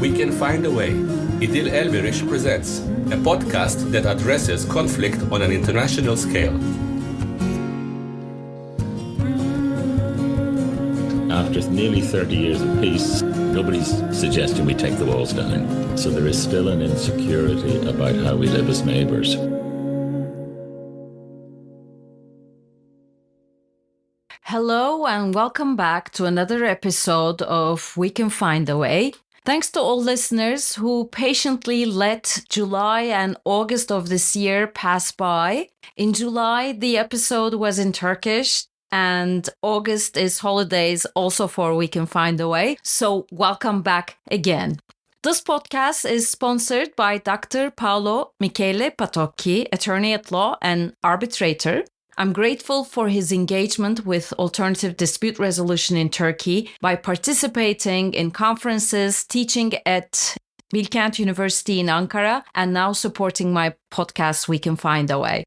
We Can Find a Way. İdil Elveriş presents a podcast that addresses conflict on an international scale. After nearly 30 years of peace, nobody's suggesting we take the walls down. So there is still an insecurity about how we live as neighbours. Hello and welcome back to another episode of We Can Find a Way. Thanks to all listeners who patiently let July and August of this year pass by. In July, the episode was in Turkish, and August is holidays also for We Can Find a Way. So welcome back again. This podcast is sponsored by Dr. Paolo Michele Patocchi, attorney at law and arbitrator. I'm grateful for his engagement with alternative dispute resolution in Turkey by participating in conferences, teaching at Bilkent University in Ankara, and now supporting my podcast, We Can Find a Way.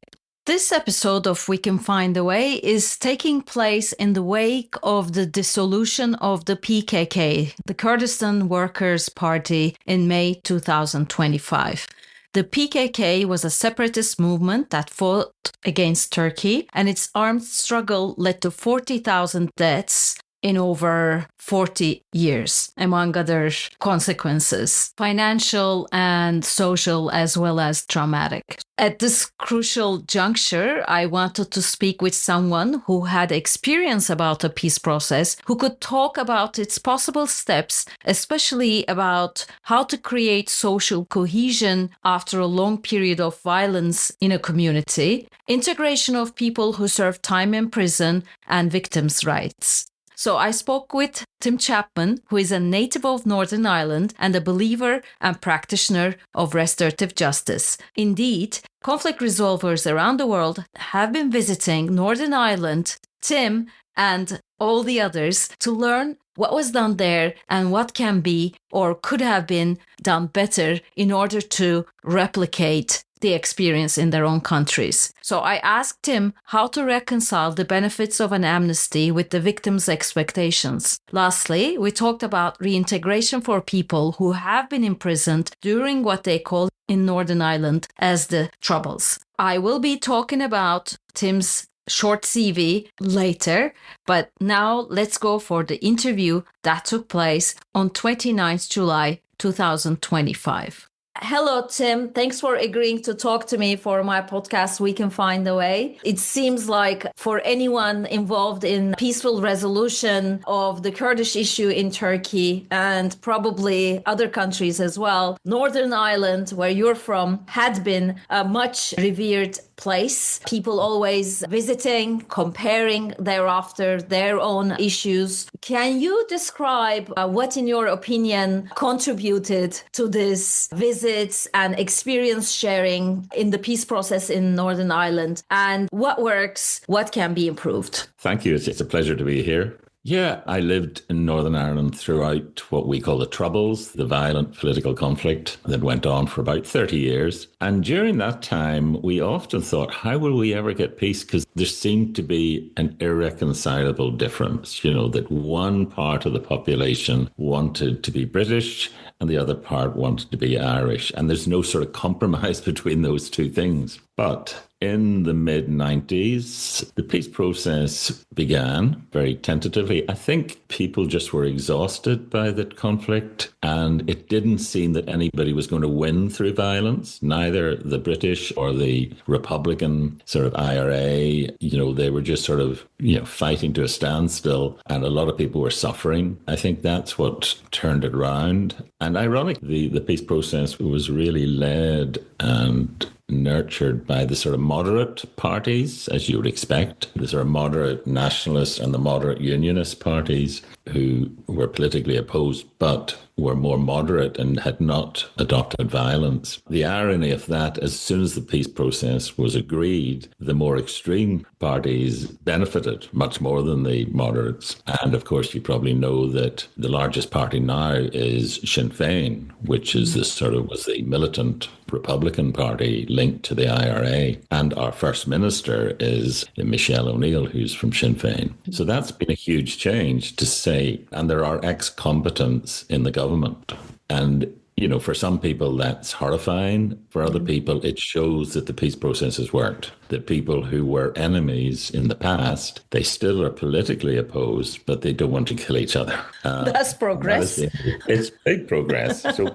This episode of We Can Find a Way is taking place in the wake of the dissolution of the PKK, the Kurdistan Workers Party, in May 2025. The PKK was a separatist movement that fought against Turkey, and its armed struggle led to 40,000 deaths in over 40 years, among other consequences, financial and social as well as traumatic. At this crucial juncture, I wanted to speak with someone who had experience about the peace process, who could talk about its possible steps, especially about how to create social cohesion after a long period of violence in a community, integration of people who serve time in prison, and victims' rights. So I spoke with Tim Chapman, who is a native of Northern Ireland and a believer and practitioner of restorative justice. Indeed, conflict resolvers around the world have been visiting Northern Ireland, Tim, and all the others to learn what was done there and what can be or could have been done better in order to replicate the experience in their own countries. So I asked him how to reconcile the benefits of an amnesty with the victims' expectations. Lastly, we talked about reintegration for people who have been imprisoned during what they call in Northern Ireland as the Troubles. I will be talking about Tim's short CV later, but now let's go for the interview that took place on 29th July 2025. Hello, Tim. Thanks for agreeing to talk to me for my podcast, We Can Find a Way. It seems like for anyone involved in peaceful resolution of the Kurdish issue in Turkey and probably other countries as well, Northern Ireland, where you're from, had been a much revered place. People always visiting, comparing thereafter their own issues. Can you describe what, in your opinion, contributed to this visits and experience sharing in the peace process in Northern Ireland, and what works, what can be improved? Thank you. It's a pleasure to be here. Yeah, I lived in Northern Ireland throughout what we call the Troubles, the violent political conflict that went on for about 30 years. And during that time, we often thought, how will we ever get peace? Because there seemed to be an irreconcilable difference, that one part of the population wanted to be British and the other part wanted to be Irish. And there's no sort of compromise between those two things. But in the mid-90s, the peace process began very tentatively. I think people just were exhausted by that conflict, and it didn't seem that anybody was going to win through violence, neither the British or the Republican sort of IRA. They were just sort of, fighting to a standstill, and a lot of people were suffering. I think that's what turned it around. And ironically, the peace process was really led and nurtured by the sort of moderate parties, as you would expect, the sort of moderate nationalist and the moderate unionist parties who were politically opposed but were more moderate and had not adopted violence. The irony of that, as soon as the peace process was agreed, the more extreme parties benefited much more than the moderates. And of course, you probably know that the largest party now is Sinn Féin, which is was the militant Republican Party linked to the IRA. And our First Minister is Michelle O'Neill, who's from Sinn Féin. So that's been a huge change to say, and there are ex-combatants in the government. And for some people, that's horrifying. For other people, it shows that the peace process has worked. That people who were enemies in the past, they still are politically opposed, but they don't want to kill each other. That's progress. It's big progress. So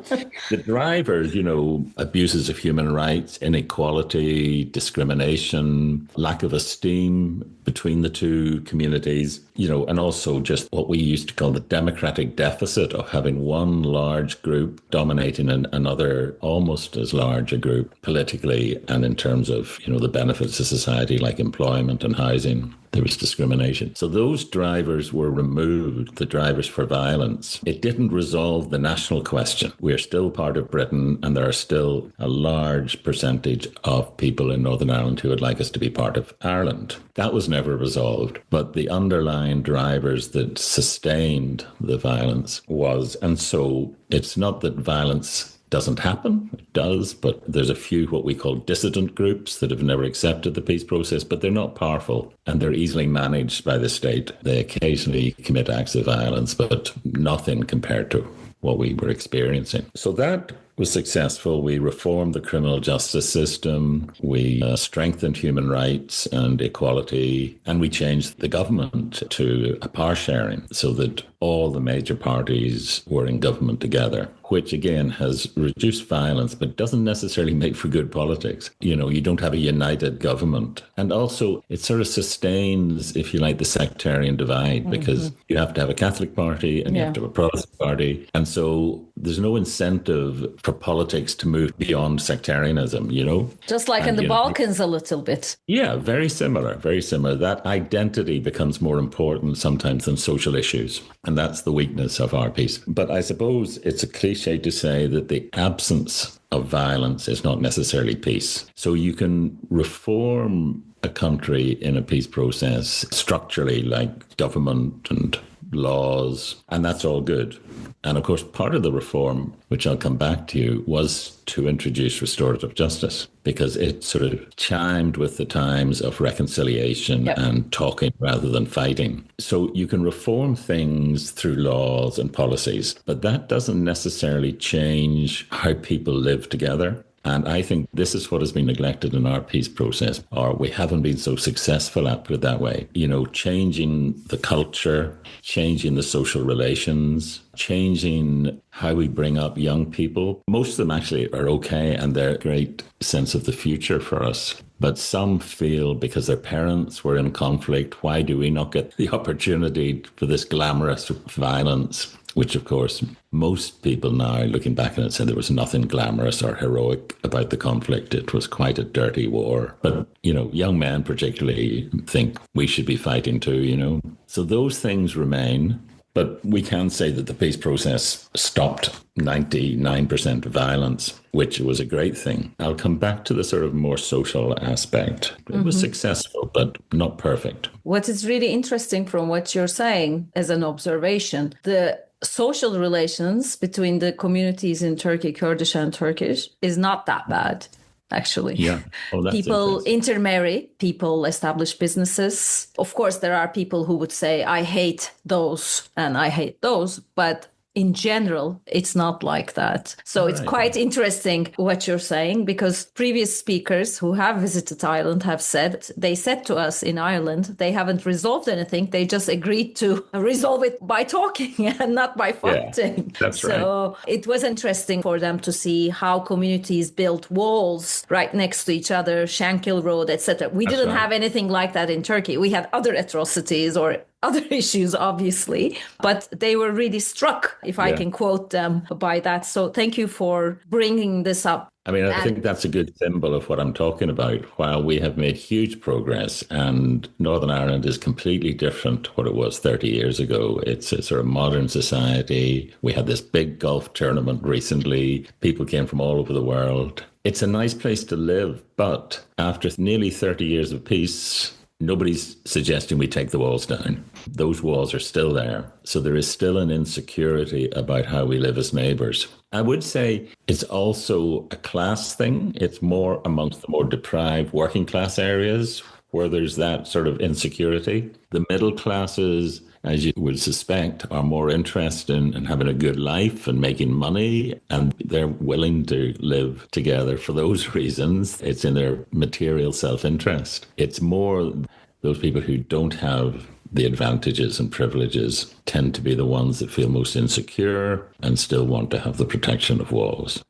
the drivers, abuses of human rights, inequality, discrimination, lack of esteem between the two communities, and also just what we used to call the democratic deficit of having one large group dominating another almost as large a group politically and in terms of, the benefits of society like employment and housing. There was discrimination. So those drivers were removed, the drivers for violence. It didn't resolve the national question. We're still part of Britain, and there are still a large percentage of people in Northern Ireland who would like us to be part of Ireland. That was never resolved. But the underlying drivers that sustained the violence was, and so it's not that violence doesn't happen. It does, but there's a few what we call dissident groups that have never accepted the peace process, but they're not powerful and they're easily managed by the state. They occasionally commit acts of violence, but nothing compared to what we were experiencing. So that was successful. We reformed the criminal justice system. We strengthened human rights and equality, and we changed the government to a power sharing so that all the major parties were in government together, which again has reduced violence, but doesn't necessarily make for good politics. You don't have a united government. And also it sort of sustains, if you like, the sectarian divide, because you have to have a Catholic party and you have to have a Protestant party. And so there's no incentive for politics to move beyond sectarianism, Just like in the Balkans a little bit. Yeah, very similar, very similar. That identity becomes more important sometimes than social issues. And that's the weakness of our peace. But I suppose it's a cliche to say that the absence of violence is not necessarily peace. So you can reform a country in a peace process structurally, like government and laws, and that's all good. And of course, part of the reform, which I'll come back to, was to introduce restorative justice, because it sort of chimed with the times of reconciliation and talking rather than fighting. So you can reform things through laws and policies, but that doesn't necessarily change how people live together. And I think this is what has been neglected in our peace process, or we haven't been so successful at, put it that way. Changing the culture, changing the social relations, changing how we bring up young people. Most of them actually are okay, and they're a great sense of the future for us. But some feel because their parents were in conflict, why do we not get the opportunity for this glamorous violence? Which, of course, most people now, looking back on it, say there was nothing glamorous or heroic about the conflict. It was quite a dirty war. But, young men particularly think we should be fighting too, So those things remain. But we can say that the peace process stopped 99% of violence, which was a great thing. I'll come back to the sort of more social aspect. It was successful, but not perfect. What is really interesting from what you're saying as an observation, the social relations between the communities in Turkey, Kurdish and Turkish, is not that bad. Actually, people intermarry, people establish businesses. Of course, there are people who would say, I hate those and I hate those, but in general, it's not like that. So it's quite interesting what you're saying, because previous speakers who have visited Ireland have said, they said to us in Ireland, they haven't resolved anything. They just agreed to resolve it by talking and not by fighting. Yeah, that's right. So it was interesting for them to see how communities built walls right next to each other, Shankill Road, etc. We didn't have anything like that in Turkey. We had other atrocities or other issues, obviously, but they were really struck, if I can quote them, by that. So thank you for bringing this up. I think that's a good symbol of what I'm talking about. While we have made huge progress and Northern Ireland is completely different to what it was 30 years ago. It's a sort of modern society. We had this big golf tournament recently. People came from all over the world. It's a nice place to live, but after nearly 30 years of peace, nobody's suggesting we take the walls down. Those walls are still there. So there is still an insecurity about how we live as neighbours. I would say it's also a class thing. It's more amongst the more deprived working class areas where there's that sort of insecurity. The middle classes, as you would suspect, are more interested in having a good life and making money, and they're willing to live together for those reasons. It's in their material self-interest. It's more those people who don't have the advantages and privileges tend to be the ones that feel most insecure and still want to have the protection of walls.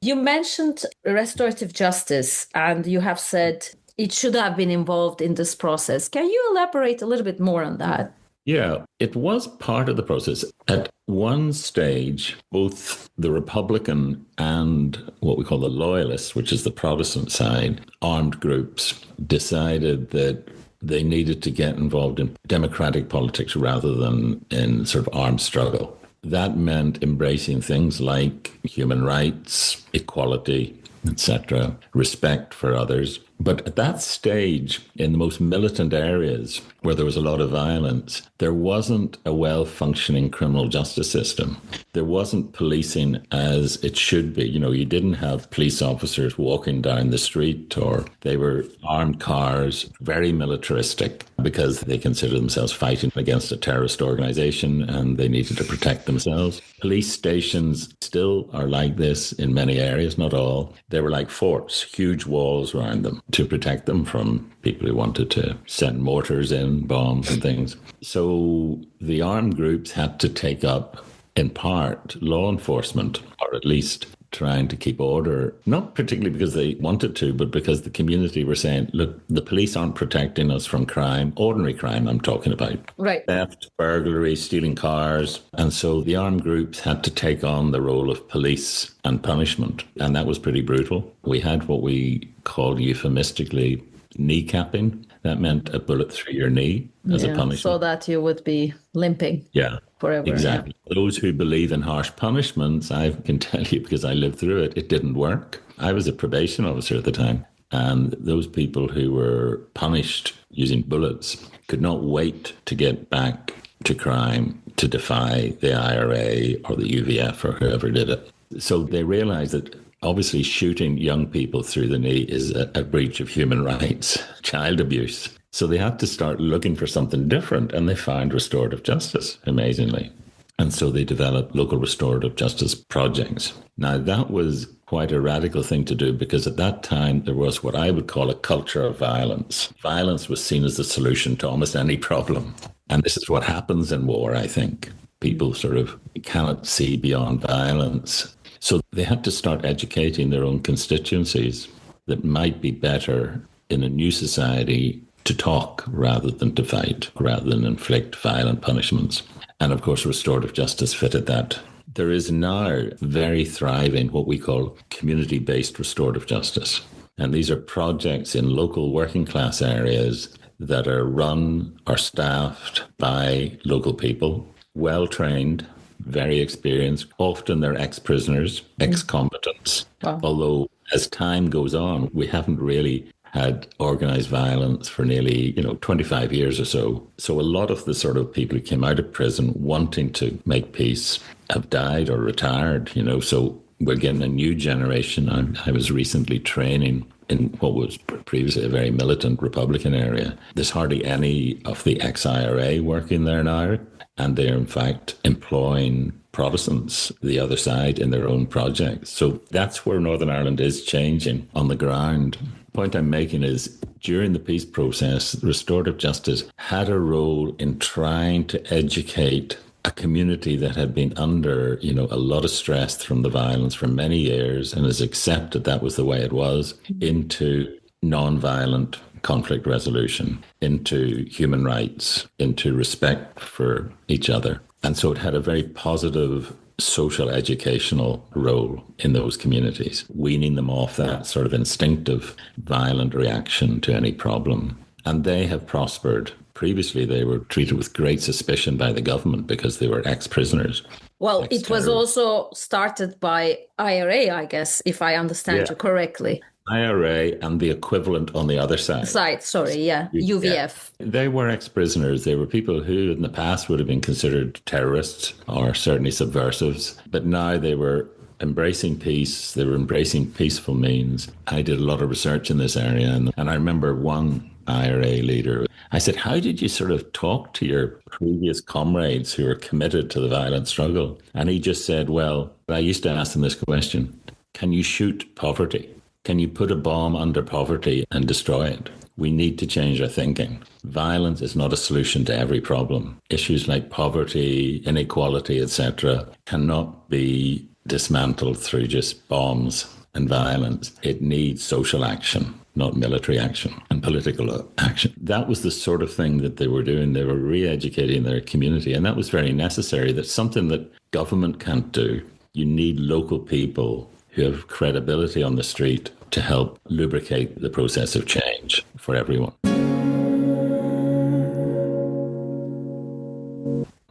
You mentioned restorative justice, and you have said it should have been involved in this process. Can you elaborate a little bit more on that? Yeah, it was part of the process. At one stage, both the Republican and what we call the Loyalists, which is the Protestant side, armed groups, decided that they needed to get involved in democratic politics rather than in sort of armed struggle. That meant embracing things like human rights, equality, etc., respect for others. But at that stage, in the most militant areas where there was a lot of violence, there wasn't a well-functioning criminal justice system. There wasn't policing as it should be. You know, you didn't have police officers walking down the street, or they were armed cars, very militaristic, because they considered themselves fighting against a terrorist organization and they needed to protect themselves. Police stations still are like this in many areas, not all. They were like forts, huge walls around them to protect them from people who wanted to send mortars in, bombs and things. So the armed groups had to take up, in part, law enforcement, or at least trying to keep order, not particularly because they wanted to, but because the community were saying, look, the police aren't protecting us from crime, ordinary crime I'm talking about. Right. Theft, burglary, stealing cars. And so the armed groups had to take on the role of police and punishment. And that was pretty brutal. We had what we called euphemistically kneecapping. That meant a bullet through your knee as a punishment. So that you would be limping. Yeah. Forever. Exactly. Yeah. Those who believe in harsh punishments, I can tell you because I lived through it, it didn't work. I was a probation officer at the time, and those people who were punished using bullets could not wait to get back to crime, to defy the IRA or the UVF or whoever did it. So they realized that obviously shooting young people through the knee is a breach of human rights, child abuse. So they had to start looking for something different, and they found restorative justice, amazingly. And so they developed local restorative justice projects. Now, that was quite a radical thing to do because at that time there was what I would call a culture of violence. Violence was seen as the solution to almost any problem. And this is what happens in war, I think. People sort of cannot see beyond violence. So they had to start educating their own constituencies that might be better in a new society to talk rather than to fight, rather than inflict violent punishments. And of course, restorative justice fitted that. There is now very thriving what we call community-based restorative justice. And these are projects in local working class areas that are run or staffed by local people, well-trained, very experienced. Often they're ex-prisoners, ex-combatants. Wow. Although as time goes on, we haven't really had organized violence for nearly, 25 years or so. So a lot of the sort of people who came out of prison wanting to make peace have died or retired, so we're getting a new generation. I was recently training in what was previously a very militant Republican area. There's hardly any of the ex-IRA working there now, and they're in fact employing Protestants, the other side, in their own projects. So that's where Northern Ireland is changing on the ground. The point I'm making is during the peace process, restorative justice had a role in trying to educate a community that had been under, a lot of stress from the violence for many years and has accepted that was the way it was, into non-violent conflict resolution, into human rights, into respect for each other. And so it had a very positive social educational role in those communities, weaning them off that sort of instinctive violent reaction to any problem. And they have prospered. Previously, they were treated with great suspicion by the government because they were ex-prisoners. Well, it was also started by IRA, I guess, if I understand you correctly. IRA and the equivalent on the other side. UVF. Yeah. They were ex-prisoners. They were people who in the past would have been considered terrorists or certainly subversives. But now they were embracing peace. They were embracing peaceful means. I did a lot of research in this area. And I remember one IRA leader. I said, how did you sort of talk to your previous comrades who were committed to the violent struggle? And he just said, well, I used to ask them this question: can you shoot poverty? Can you put a bomb under poverty and destroy it? We need to change our thinking. Violence is not a solution to every problem. Issues like poverty, inequality, etc., cannot be dismantled through just bombs and violence. It needs social action, not military action and political action. That was the sort of thing that they were doing. They were re-educating their community, and that was very necessary. That's something that government can't do. You need local people who have credibility on the street to help lubricate the process of change for everyone.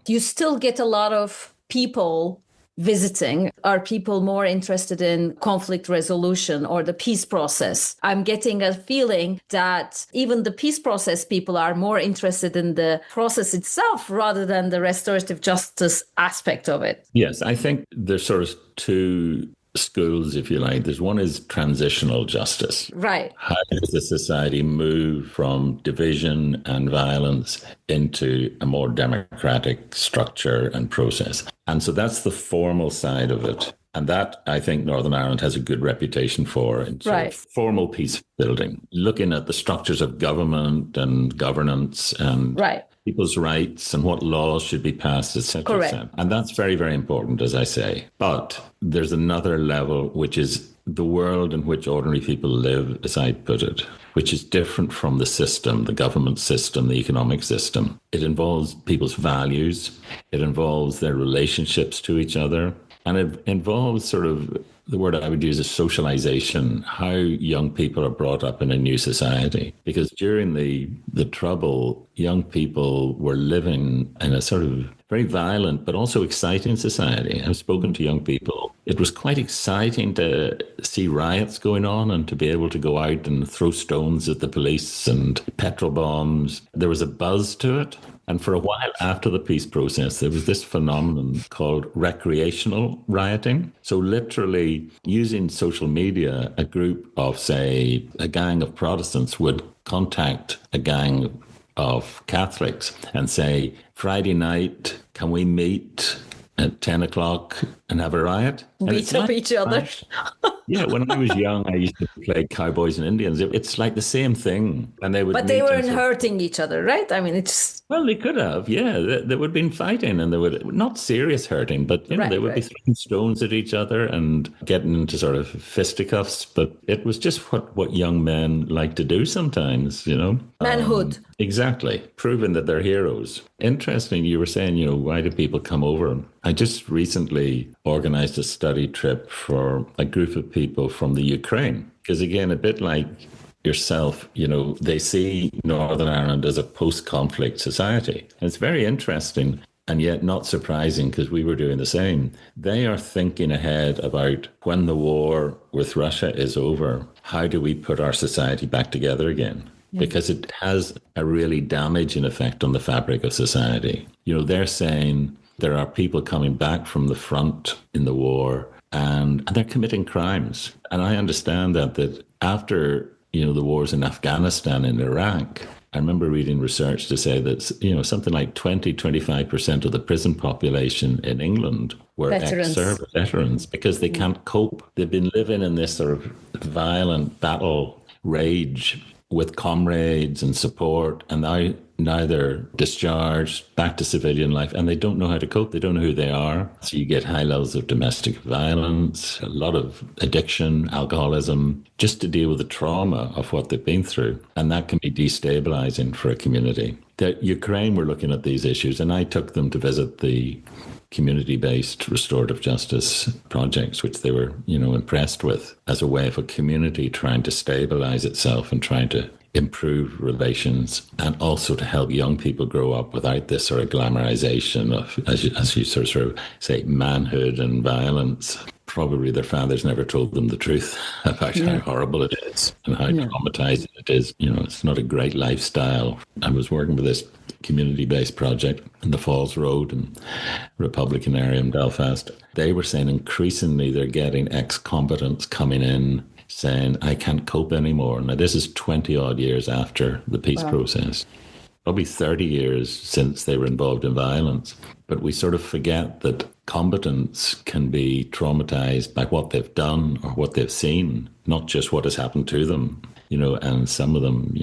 You still get a lot of people visiting. Are people more interested in conflict resolution or the peace process? I'm getting a feeling that even the peace process people are more interested in the process itself rather than the restorative justice aspect of it. Yes, I think there's sort of two schools, if you like. There's one is transitional justice. Right. How does the society move from division and violence into a more democratic structure and process? And so that's the formal side of it. And that, I think, Northern Ireland has a good reputation for in sort of formal peace building, looking at the structures of government and governance and people's rights and what laws should be passed, etc. Correct. And that's very, very important, as I say. But there's another level, which is the world in which ordinary people live, as I put it, which is different from the system, the government system, the economic system. It involves people's values. It involves their relationships to each other. And it involves sort of, the word I would use is socialization, how young people are brought up in a new society. Because during the Trouble, young people were living in a sort of very violent but also exciting society. I've spoken to young people. It was quite exciting to see riots going on and to be able to go out and throw stones at the police and petrol bombs. There was a buzz to it. And for a while after the peace process, there was this phenomenon called recreational rioting. So literally using social media, a group of, say, a gang of Protestants would contact a gang of Catholics and say, Friday night, can we meet at 10 o'clock and have a riot? Beat up each other. Yeah, when I was young, I used to play cowboys and Indians. It's like the same thing. And they would. But they weren't hurting each other, right? I mean, it's... Well, they could have, yeah. They would have been fighting, and they would, not serious hurting, but you know, they would be throwing stones at each other and getting into sort of fisticuffs. But it was just what young men like to do sometimes, you know. Manhood. Exactly. Proving that they're heroes. Interesting, you were saying, you know, why do people come over? I just recently organized a study trip for a group of people from the Ukraine. Because again, a bit like yourself, you know, they see Northern Ireland as a post-conflict society. And it's very interesting and yet not surprising, because we were doing the same. They are thinking ahead about when the war with Russia is over, how do we put our society back together again? Because it has a really damaging effect on the fabric of society. You know, they're saying there are people coming back from the front in the war and they're committing crimes. And I understand that after, you know, the wars in Afghanistan and Iraq, I remember reading research to say that, you know, something like 25% of the prison population in England were ex-service veterans because they can't cope. They've been living in this sort of violent battle rage with comrades and support, and now they're discharged back to civilian life, and they don't know how to cope. They don't know who they are. So you get high levels of domestic violence, a lot of addiction, alcoholism, just to deal with the trauma of what they've been through. And that can be destabilizing for a community. The Ukraine were looking at these issues, and I took them to visit the community-based restorative justice projects, which they were, you know, impressed with as a way of a community trying to stabilize itself and trying to improve relations, and also to help young people grow up without this sort of glamorization of, as you sort of say, manhood and violence. Probably their fathers never told them the truth about how horrible it is and how traumatizing it is. You know, it's not a great lifestyle. I was working with this community-based project in the Falls Road and Republican area in Belfast. They were saying increasingly they're getting ex-combatants coming in saying, I can't cope anymore. Now, this is 20 odd years after the peace process, probably 30 years since they were involved in violence. But we sort of forget that combatants can be traumatized by what they've done or what they've seen, not just what has happened to them. And some of them,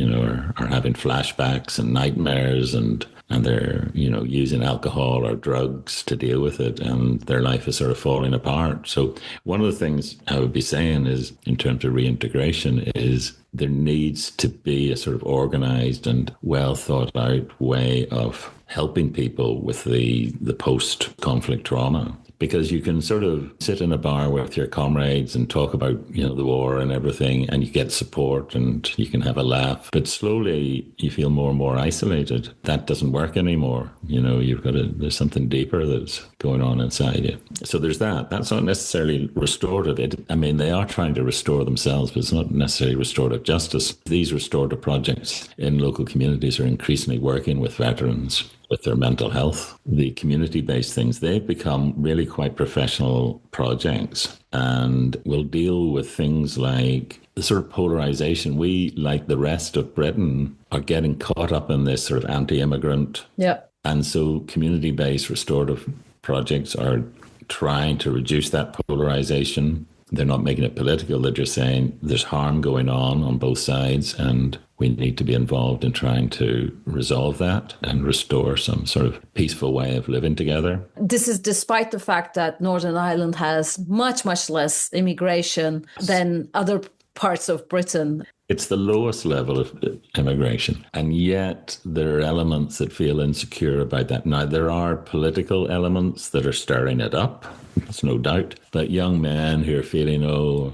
are having flashbacks and nightmares and they're, using alcohol or drugs to deal with it, and their life is sort of falling apart. So one of the things I would be saying is, in terms of reintegration, is there needs to be a sort of organized and well thought out way of helping people with the post-conflict trauma. Because you can sort of sit in a bar with your comrades and talk about, the war and everything, and you get support and you can have a laugh. But slowly you feel more and more isolated. That doesn't work anymore. There's something deeper that's going on inside you. So there's that. That's not necessarily restorative. They are trying to restore themselves, but it's not necessarily restorative justice. These restorative projects in local communities are increasingly working with veterans, with their mental health. The community-based things, they've become really quite professional projects and will deal with things like the sort of polarization. We, like the rest of Britain, are getting caught up in this sort of anti-immigrant. Yeah. And so community-based restorative projects are trying to reduce that polarization. They're not making it political. They're just saying there's harm going on both sides, and we need to be involved in trying to resolve that and restore some sort of peaceful way of living together. This is despite the fact that Northern Ireland has much, much less immigration than other parts of Britain. It's the lowest level of immigration, and yet there are elements that feel insecure about that. Now, there are political elements that are stirring it up, there's no doubt, but young men who are feeling,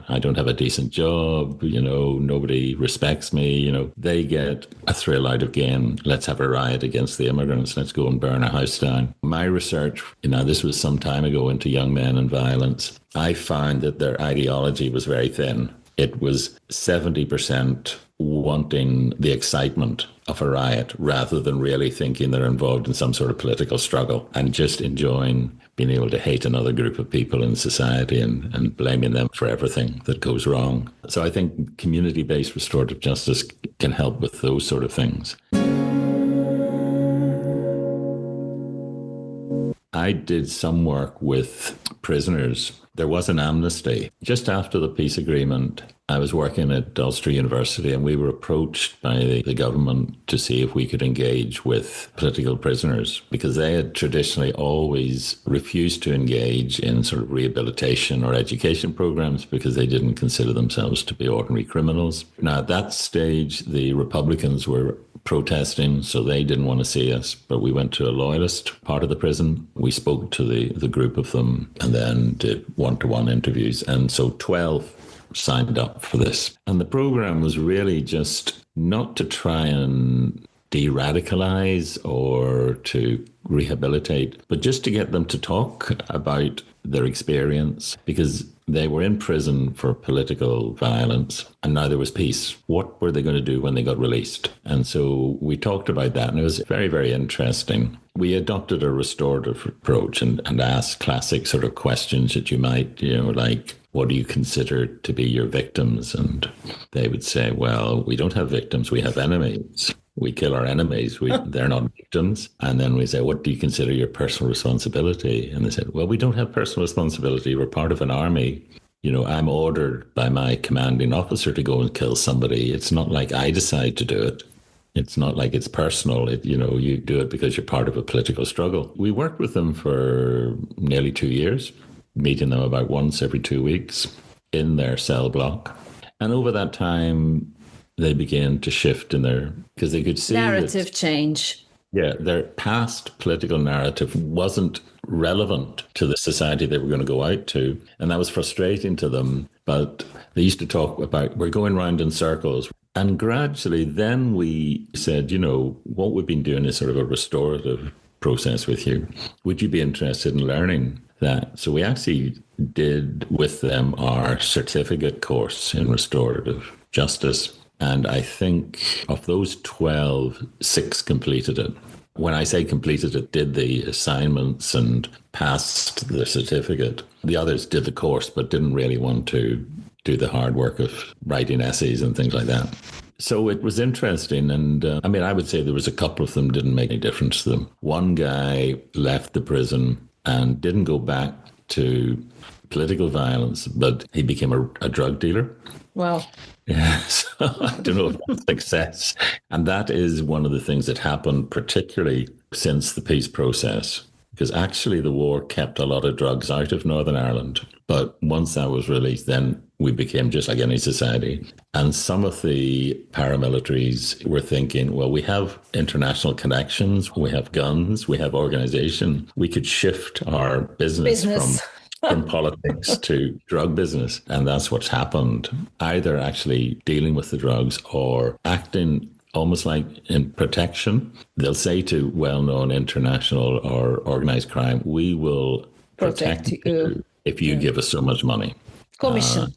I don't have a decent job, nobody respects me, they get a thrill out of game. Let's have a riot against the immigrants. Let's go and burn a house down. My research, this was some time ago, into young men and violence. I found that their ideology was very thin. It was 70% wanting the excitement of a riot rather than really thinking they're involved in some sort of political struggle and just enjoying being able to hate another group of people in society and blaming them for everything that goes wrong. So I think community-based restorative justice can help with those sort of things. I did some work with prisoners. There was an amnesty. Just after the peace agreement, I was working at Ulster University, and we were approached by the government to see if we could engage with political prisoners, because they had traditionally always refused to engage in sort of rehabilitation or education programs because they didn't consider themselves to be ordinary criminals. Now, at that stage, the Republicans were protesting, so they didn't want to see us. But we went to a loyalist part of the prison. We spoke to the group of them and then did one-to-one interviews. And so 12 signed up for this. And the program was really just not to try and de-radicalize or to rehabilitate, but just to get them to talk about their experience, because they were in prison for political violence and now there was peace. What were they going to do when they got released? And so we talked about that, and it was very, very interesting. We adopted a restorative approach and asked classic sort of questions that you might, like, what do you consider to be your victims? And they would say, well, we don't have victims, we have enemies. We kill our enemies. They're not victims. And then we say, what do you consider your personal responsibility? And they said, well, we don't have personal responsibility. We're part of an army. I'm ordered by my commanding officer to go and kill somebody. It's not like I decide to do it. It's not like it's personal. You do it because you're part of a political struggle. We worked with them for nearly 2 years, meeting them about once every 2 weeks in their cell block. And over that time, they began to shift because they could see narrative change. Yeah, their past political narrative wasn't relevant to the society they were going to go out to. And that was frustrating to them. But they used to talk about, we're going round in circles. And gradually then we said, what we've been doing is sort of a restorative process with you. Would you be interested in learning that? So we actually did with them our certificate course in restorative justice. And I think of those 12, 6 completed it. When I say completed it, did the assignments and passed the certificate. The others did the course, but didn't really want to do the hard work of writing essays and things like that. So it was interesting. And I would say there was a couple of them didn't make any difference to them. One guy left the prison and didn't go back to political violence, but he became a drug dealer. Wow. Yeah, so I don't know if that's success. And that is one of the things that happened, particularly since the peace process, because actually the war kept a lot of drugs out of Northern Ireland. But once that was released, then we became just like any society. And some of the paramilitaries were thinking, well, we have international connections, we have guns, we have organization. We could shift our business. From politics to drug business. And that's what's happened. Either actually dealing with the drugs or acting almost like in protection. They'll say to well-known international or organized crime, we will protect you if you give us so much money. Commission.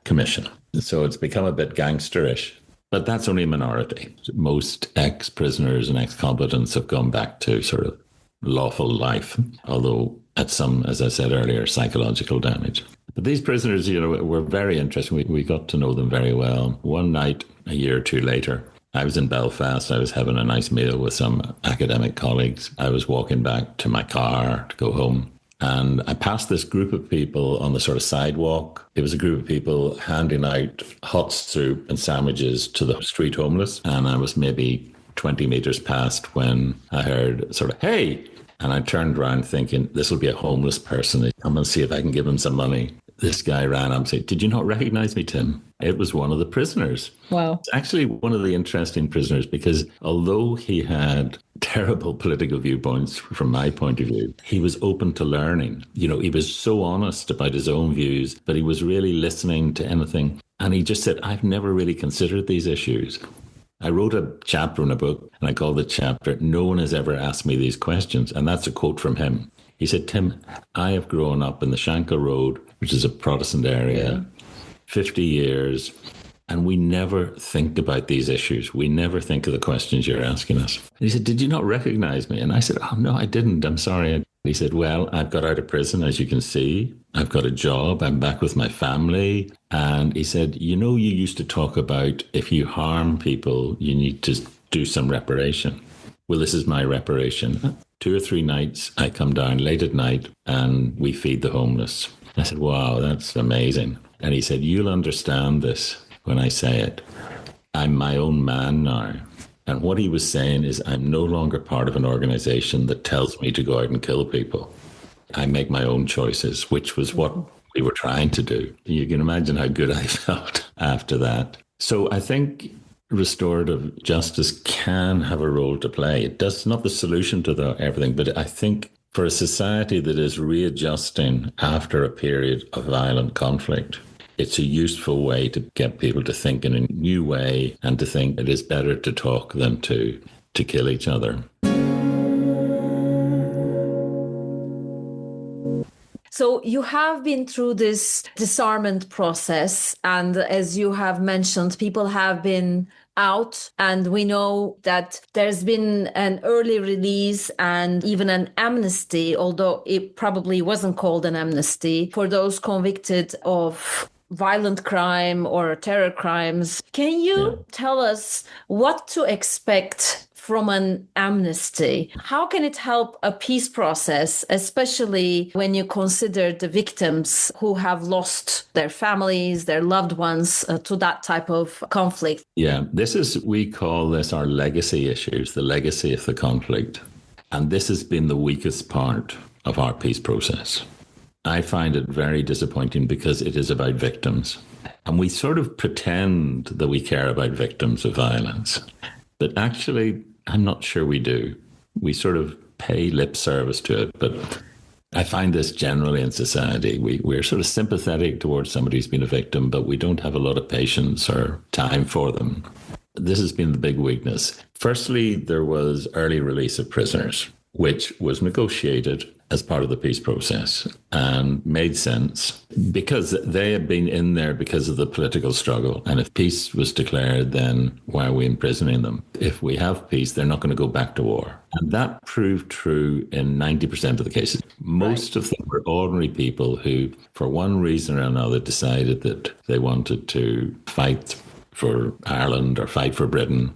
Commission. So it's become a bit gangsterish. But that's only a minority. Most ex-prisoners and ex-combatants have gone back to sort of lawful life, although at some, as I said earlier, psychological damage. But these prisoners, were very interesting. We got to know them very well. One night, a year or two later, I was in Belfast. I was having a nice meal with some academic colleagues. I was walking back to my car to go home. And I passed this group of people on the sort of sidewalk. It was a group of people handing out hot soup and sandwiches to the street homeless. And I was maybe 20 meters past when I heard sort of, hey. And I turned around thinking, this will be a homeless person. I'm going to see if I can give him some money. This guy ran up and said, did you not recognize me, Tim? It was one of the prisoners. Wow. It's actually one of the interesting prisoners because although he had terrible political viewpoints from my point of view, he was open to learning. He was so honest about his own views, but he was really listening to anything. And he just said, I've never really considered these issues. I wrote a chapter in a book and I called the chapter, No One Has Ever Asked Me These Questions. And that's a quote from him. He said, Tim, I have grown up in the Shankill Road, which is a Protestant area, 50 years, and we never think about these issues. We never think of the questions you're asking us. And he said, did you not recognize me? And I said, oh, no, I didn't. I'm sorry. He said, well, I've got out of prison, as you can see. I've got a job. I'm back with my family. And he said, you used to talk about if you harm people, you need to do some reparation. Well, this is my reparation. 2 or 3 nights, I come down late at night and we feed the homeless. I said, wow, that's amazing. And he said, you'll understand this when I say it. I'm my own man now. And what he was saying is I'm no longer part of an organization that tells me to go out and kill people. I make my own choices, which was what we were trying to do. You can imagine how good I felt after that. So I think restorative justice can have a role to play. It does not the solution to everything, but I think for a society that is readjusting after a period of violent conflict, it's a useful way to get people to think in a new way and to think it is better to talk than to kill each other. So you have been through this disarmament process, and as you have mentioned, people have been out, and we know that there's been an early release and even an amnesty, although it probably wasn't called an amnesty, for those convicted of violent crime or terror crimes. Can you tell us what to expect from an amnesty? How can it help a peace process, especially when you consider the victims who have lost their families, their loved ones to that type of conflict? Yeah, we call this our legacy issues, the legacy of the conflict. And this has been the weakest part of our peace process. I find it very disappointing because it is about victims. And we sort of pretend that we care about victims of violence. But actually, I'm not sure we do. We sort of pay lip service to it. But I find this generally in society. We're sort of sympathetic towards somebody who's been a victim, but we don't have a lot of patience or time for them. This has been the big weakness. Firstly, there was early release of prisoners. which was negotiated as part of the peace process and made sense because they had been in there because of the political struggle. And if peace was declared, then why are we imprisoning them? If we have peace, they're not going to go back to war. And that proved true in 90% of the cases. Most of them were ordinary people who, for one reason or another, decided that they wanted to fight for Ireland or fight for Britain.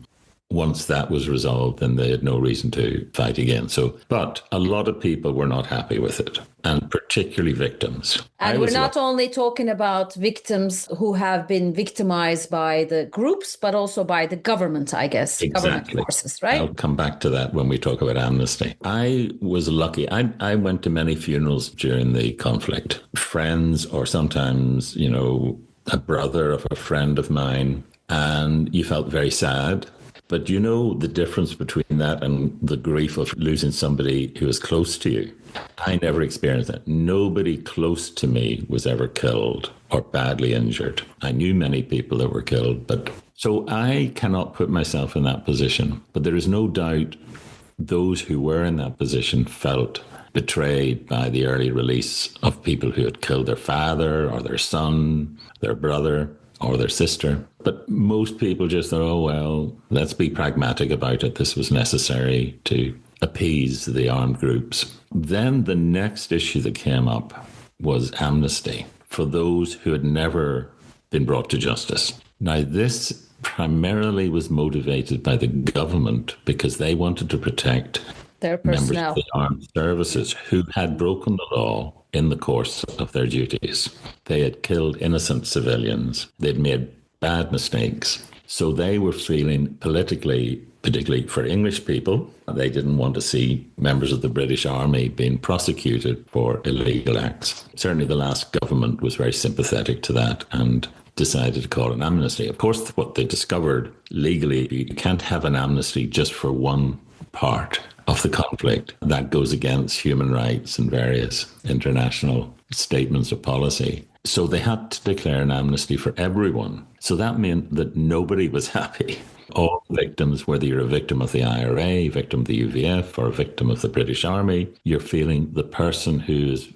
Once that was resolved, then they had no reason to fight again. But a lot of people were not happy with it, and particularly victims. And we're not only talking about victims who have been victimized by the groups, but also by the government, I guess. Exactly. Government forces, right? I'll come back to that when we talk about amnesty. I was lucky. I went to many funerals during the conflict. Friends, or sometimes, a brother of a friend of mine, and you felt very sad. But the difference between that and the grief of losing somebody who is close to you? I never experienced that. Nobody close to me was ever killed or badly injured. I knew many people that were killed, so I cannot put myself in that position. But there is no doubt those who were in that position felt betrayed by the early release of people who had killed their father or their son, their brother, or their sister. But most people just thought, oh, well, let's be pragmatic about it. This was necessary to appease the armed groups. Then the next issue that came up was amnesty for those who had never been brought to justice. Now, this primarily was motivated by the government because they wanted to protect their members of the armed services who had broken the law in the course of their duties. They had killed innocent civilians. They'd made bad mistakes. So they were feeling politically, particularly for English people, they didn't want to see members of the British Army being prosecuted for illegal acts. Certainly the last government was very sympathetic to that and decided to call an amnesty. Of course, what they discovered legally, you can't have an amnesty just for one part of the conflict. That goes against human rights and various international statements of policy. So they had to declare an amnesty for everyone. So that meant that nobody was happy. All victims, whether you're a victim of the IRA, victim of the UVF, or a victim of the British Army, you're feeling the person who's,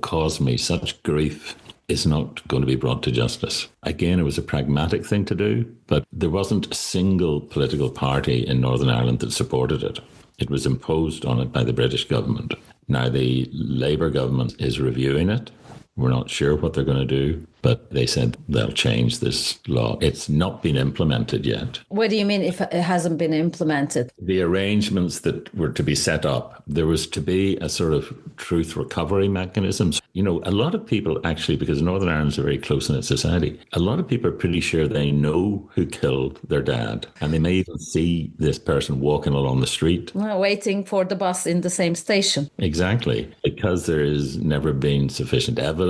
caused me such grief is not going to be brought to justice. Again, it was a pragmatic thing to do, but there wasn't a single political party in Northern Ireland that supported it. It was imposed on it by the British government. Now, the Labour government is reviewing it. We're not sure what they're going to do, but they said they'll change this law. It's not been implemented yet. What do you mean if it hasn't been implemented? The arrangements that were to be set up, there was to be a sort of truth recovery mechanism. A lot of people actually, because Northern Ireland's a very close-knit society, a lot of people are pretty sure they know who killed their dad. And they may even see this person walking along the street. Waiting for the bus in the same station. Exactly. Because there has never been sufficient evidence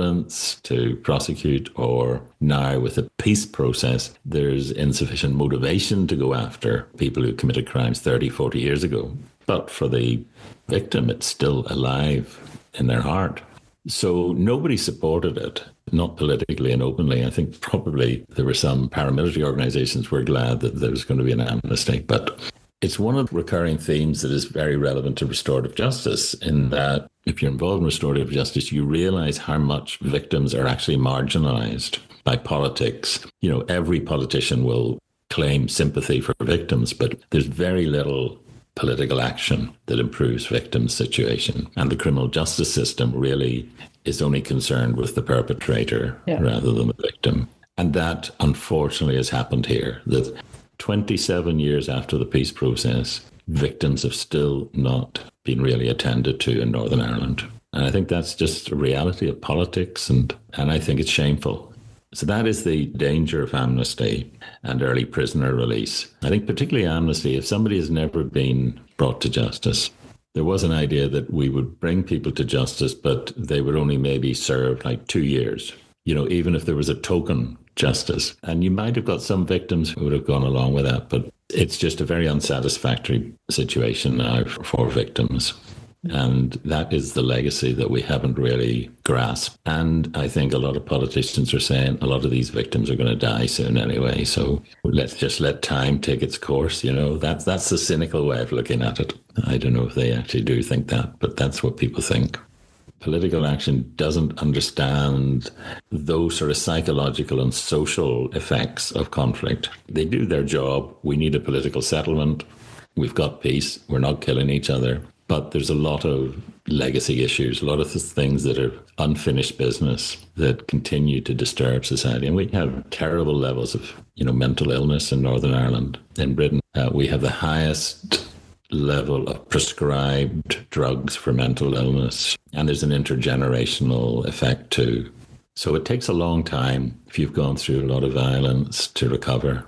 to prosecute, or now with the peace process, there's insufficient motivation to go after people who committed crimes 30, 40 years ago. But for the victim, it's still alive in their heart. So nobody supported it, not politically and openly. I think probably there were some paramilitary organizations were glad that there was going to be an amnesty. But it's one of the recurring themes that is very relevant to restorative justice, in that if you're involved in restorative justice, you realize how much victims are actually marginalized by politics. Every politician will claim sympathy for victims, but there's very little political action that improves victims' situation. And the criminal justice system really is only concerned with the perpetrator rather than the victim. And that, unfortunately, has happened here, that 27 years after the peace process, victims have still not been really attended to in Northern Ireland. And I think that's just a reality of politics, and I think it's shameful. So that is the danger of amnesty and early prisoner release. I think particularly amnesty, if somebody has never been brought to justice, there was an idea that we would bring people to justice, but they would only maybe serve like 2 years, even if there was a token justice. And you might have got some victims who would have gone along with that, but it's just a very unsatisfactory situation now for victims. And that is the legacy that we haven't really grasped. And I think a lot of politicians are saying a lot of these victims are going to die soon anyway. So let's just let time take its course. That's the cynical way of looking at it. I don't know if they actually do think that, but that's what people think. Political action doesn't understand those sort of psychological and social effects of conflict. They do their job. We need a political settlement. We've got peace. We're not killing each other. But there's a lot of legacy issues, a lot of things that are unfinished business that continue to disturb society. And we have terrible levels of, mental illness in Northern Ireland. In Britain, we have the highest level of prescribed drugs for mental illness. And there's an intergenerational effect too. So it takes a long time, if you've gone through a lot of violence, to recover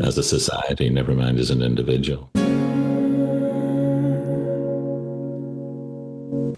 as a society, never mind as an individual.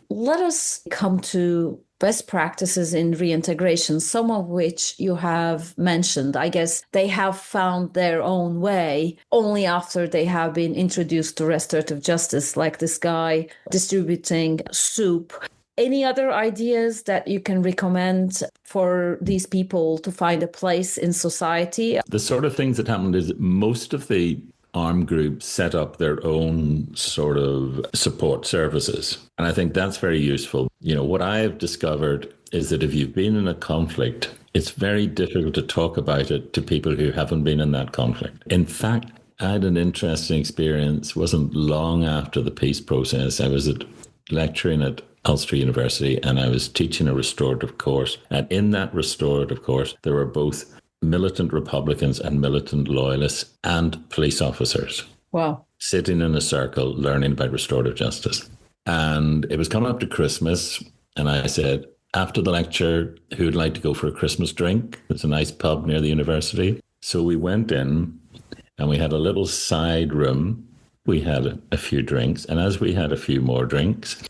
Let us come to best practices in reintegration, some of which you have mentioned. I guess they have found their own way only after they have been introduced to restorative justice, like this guy distributing soup. Any other ideas that you can recommend for these people to find a place in society? The sort of things that happened is most of the armed groups set up their own sort of support services. And I think that's very useful. What I have discovered is that if you've been in a conflict, it's very difficult to talk about it to people who haven't been in that conflict. In fact, I had an interesting experience. It wasn't long after the peace process. I was lecturing at Ulster University and I was teaching a restorative course. And in that restorative course, there were both militant Republicans and militant loyalists and police officers. Wow. Sitting in a circle learning about restorative justice. And it was coming up to Christmas. And I said, after the lecture, who'd like to go for a Christmas drink? There's a nice pub near the university. So we went in and we had a little side room. We had a few drinks. And as we had a few more drinks,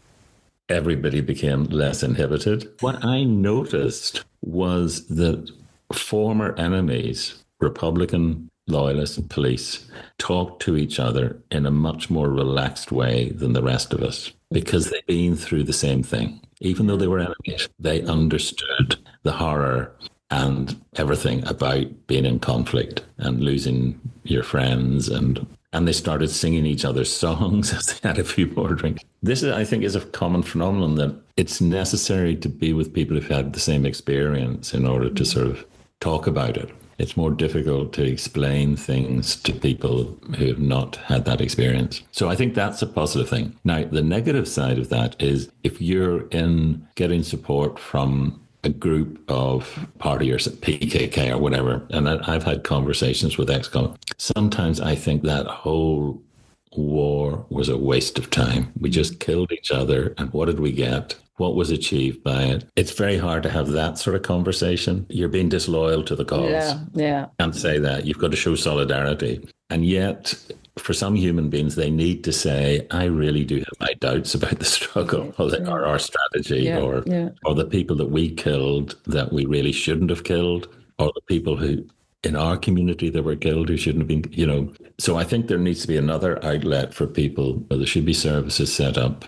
everybody became less inhibited. What I noticed was that former enemies, Republican loyalists and police, talked to each other in a much more relaxed way than the rest of us because they'd been through the same thing. Even though they were enemies, they understood the horror and everything about being in conflict and losing your friends, and they started singing each other's songs as they had a few more drinks. This, I think, is a common phenomenon that it's necessary to be with people who've had the same experience in order to sort of talk about it. It's more difficult to explain things to people who have not had that experience. So I think that's a positive thing. Now, the negative side of that is if you're in getting support from a group of partiers, PKK or whatever, and I've had conversations with ex-con. Sometimes I think that whole war was a waste of time. We just killed each other, and what did we get? What was achieved by it? It's very hard to have that sort of conversation. You're being disloyal to the cause. Yeah. Can't say that. You've got to show solidarity. And yet, for some human beings, they need to say, I really do have my doubts about the struggle or our strategy or the people that we killed that we really shouldn't have killed, or the people who in our community that were killed who shouldn't have been, So I think there needs to be another outlet for people. There should be services set up.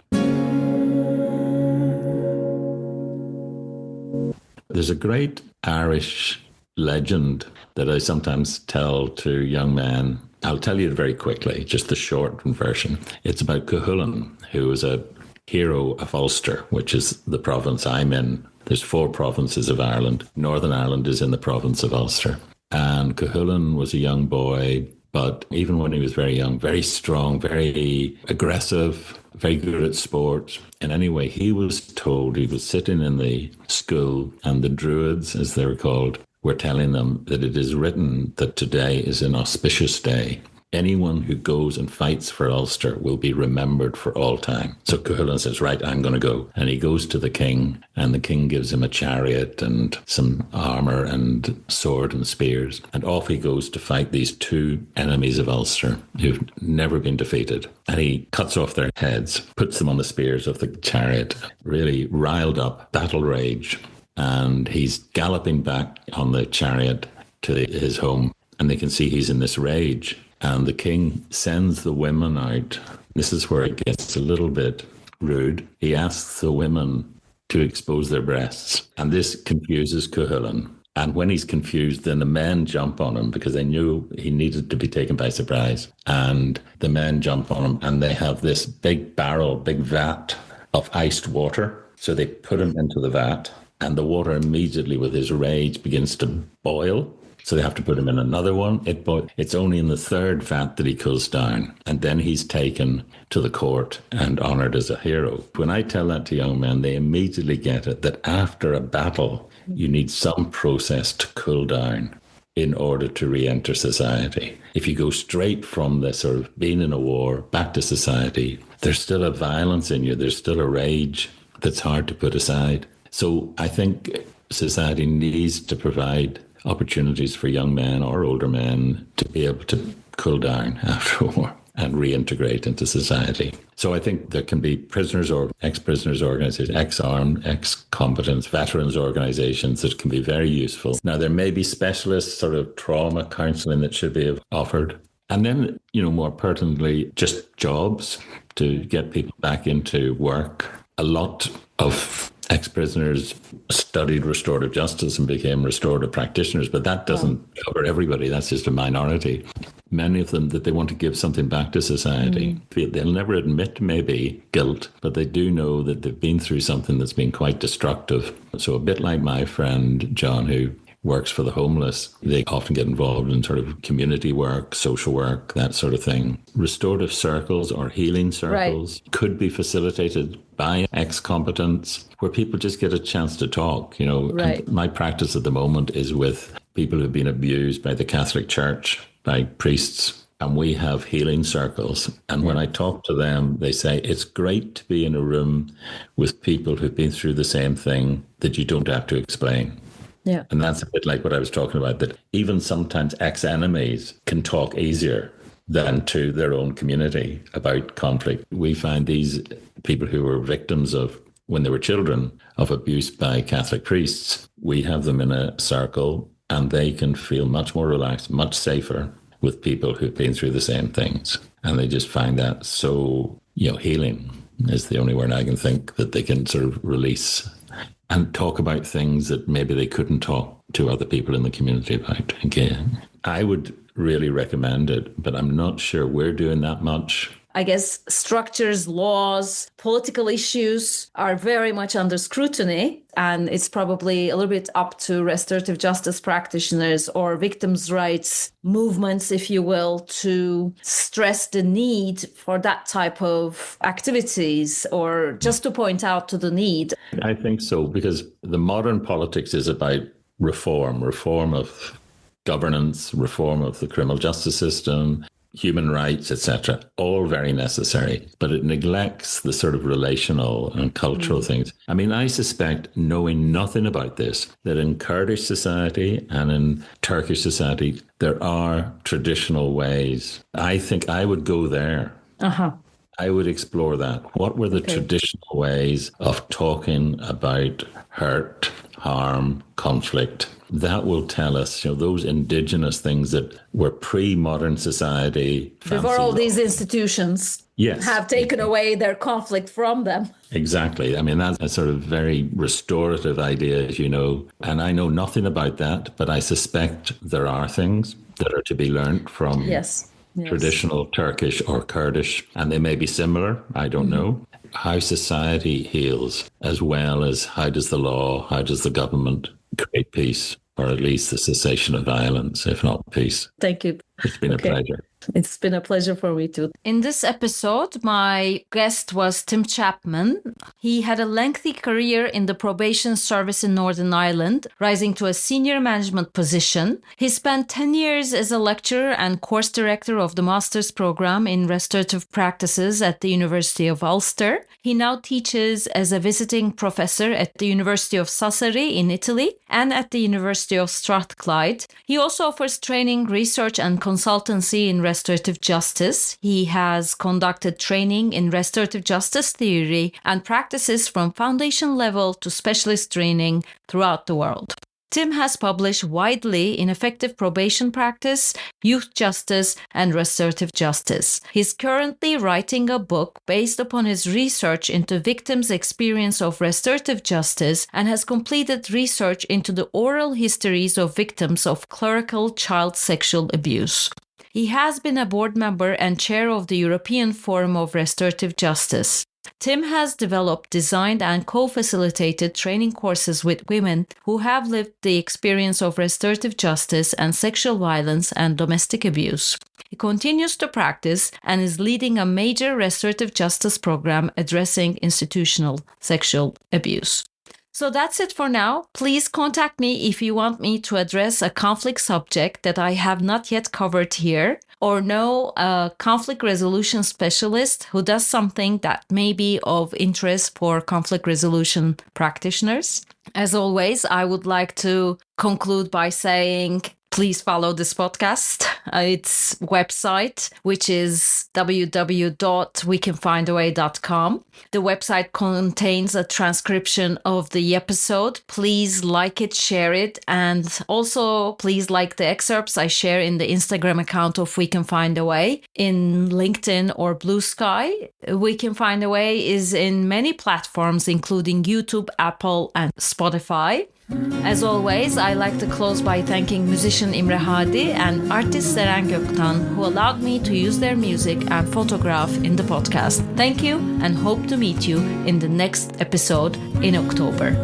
There's a great Irish legend that I sometimes tell to young men. I'll tell you it very quickly, just the short version. It's about Cohesion, who was a hero of Ulster, which is the province I'm in. There's 4 provinces of Ireland. Northern Ireland is in the province of Ulster. And Cohesion was a young boy, but even when he was very young, very strong, very aggressive, very good at sports. And anyway, he was told, he was sitting in the school and the Druids, as they were called, were telling them that it is written that today is an auspicious day. Anyone who goes and fights for Ulster will be remembered for all time. So Cohesion says, right, I'm going to go. And he goes to the king, and the king gives him a chariot and some armour and sword and spears. And off he goes to fight these 2 enemies of Ulster who've never been defeated. And he cuts off their heads, puts them on the spears of the chariot, really riled up, battle rage. And he's galloping back on the chariot to his home. And they can see he's in this rage. And the king sends the women out. This is where it gets a little bit rude. He asks the women to expose their breasts. And this confuses Cuchulainn. And when he's confused, then the men jump on him because they knew he needed to be taken by surprise. And the men jump on him and they have this big barrel, big vat of iced water. So they put him into the vat and the water immediately with his rage begins to boil. So they have to put him in another one. It's only in the third vat that he cools down. And then he's taken to the court and honoured as a hero. When I tell that to young men, they immediately get it, that after a battle, you need some process to cool down in order to re-enter society. If you go straight from the sort of being in a war back to society, there's still a violence in you. There's still a rage that's hard to put aside. So I think society needs to provide opportunities for young men or older men to be able to cool down after a war and reintegrate into society. So I think there can be prisoners or ex-prisoners organizations, ex-armed, ex-combatants, veterans organizations that can be very useful. Now, there may be specialist sort of trauma counseling that should be offered. And then, more pertinently, just jobs to get people back into work. A lot of ex-prisoners studied restorative justice and became restorative practitioners, but that doesn't cover everybody. That's just a minority. Many of them that they want to give something back to society. They'll never admit maybe guilt, but they do know that they've been through something that's been quite destructive. So a bit like my friend John, who works for the homeless, they often get involved in sort of community work, social work, that sort of thing. Restorative circles or healing circles could be facilitated by ex-combatants where people just get a chance to talk, And my practice at the moment is with people who've been abused by the Catholic Church, by priests, and we have healing circles. And when I talk to them, they say, it's great to be in a room with people who've been through the same thing that you don't have to explain. Yeah. And that's a bit like what I was talking about, that even sometimes ex-enemies can talk easier than to their own community about conflict. We find these people who were victims of, when they were children, of abuse by Catholic priests, we have them in a circle and they can feel much more relaxed, much safer with people who've been through the same things. And they just find that so, healing is the only word I can think that they can sort of release and talk about things that maybe they couldn't talk to other people in the community about. Again, I would really recommend it, but I'm not sure we're doing that much. I guess structures, laws, political issues are very much under scrutiny, and it's probably a little bit up to restorative justice practitioners or victims' rights movements, if you will, to stress the need for that type of activities or just to point out to the need. I think so, because the modern politics is about reform of governance, reform of the criminal justice system, human rights, etc., all very necessary, but it neglects the sort of relational and cultural things. I mean, I suspect, knowing nothing about this, that in Kurdish society and in Turkish society, there are traditional ways. I think I would go there. I would explore that. What were the traditional ways of talking about hurt, harm, conflict? That will tell us, those indigenous things that were pre-modern society. Before all these institutions have taken away their conflict from them. Exactly. I mean, that's a sort of very restorative idea, as you know. And I know nothing about that, but I suspect there are things that are to be learned from traditional Turkish or Kurdish, and they may be similar. I don't know. How society heals, as well as how does the law, how does the government create peace, or at least the cessation of violence, if not peace. Thank you. It's been a pleasure. It's been a pleasure for me too. In this episode, my guest was Tim Chapman. He had a lengthy career in the probation service in Northern Ireland, rising to a senior management position. He spent 10 years as a lecturer and course director of the master's program in restorative practices at the University of Ulster. He now teaches as a visiting professor at the University of Sassari in Italy and at the University of Strathclyde. He also offers training, research and consultancy in restorative justice. He has conducted training in restorative justice theory and practices from foundation level to specialist training throughout the world. Tim has published widely in effective probation practice, youth justice, and restorative justice. He's currently writing a book based upon his research into victims' experience of restorative justice and has completed research into the oral histories of victims of clerical child sexual abuse. He has been a board member and chair of the European Forum of Restorative Justice. Tim has developed, designed, and co-facilitated training courses with women who have lived the experience of restorative justice and sexual violence and domestic abuse. He continues to practice and is leading a major restorative justice program addressing institutional sexual abuse. So that's it for now. Please contact me if you want me to address a conflict subject that I have not yet covered here, or know a conflict resolution specialist who does something that may be of interest for conflict resolution practitioners. As always, I would like to conclude by saying, please follow this podcast. Its website, which is www.wecanfindaway.com. The website contains a transcription of the episode. Please like it, share it, and also please like the excerpts I share in the Instagram account of We Can Find a Way, in LinkedIn or Blue Sky. We Can Find a Way is in many platforms, including YouTube, Apple, and Spotify. As always, I like to close by thanking musician Imre Hadi and artist Seren Göktan, who allowed me to use their music and photograph in the podcast. Thank you, and hope to meet you in the next episode in October.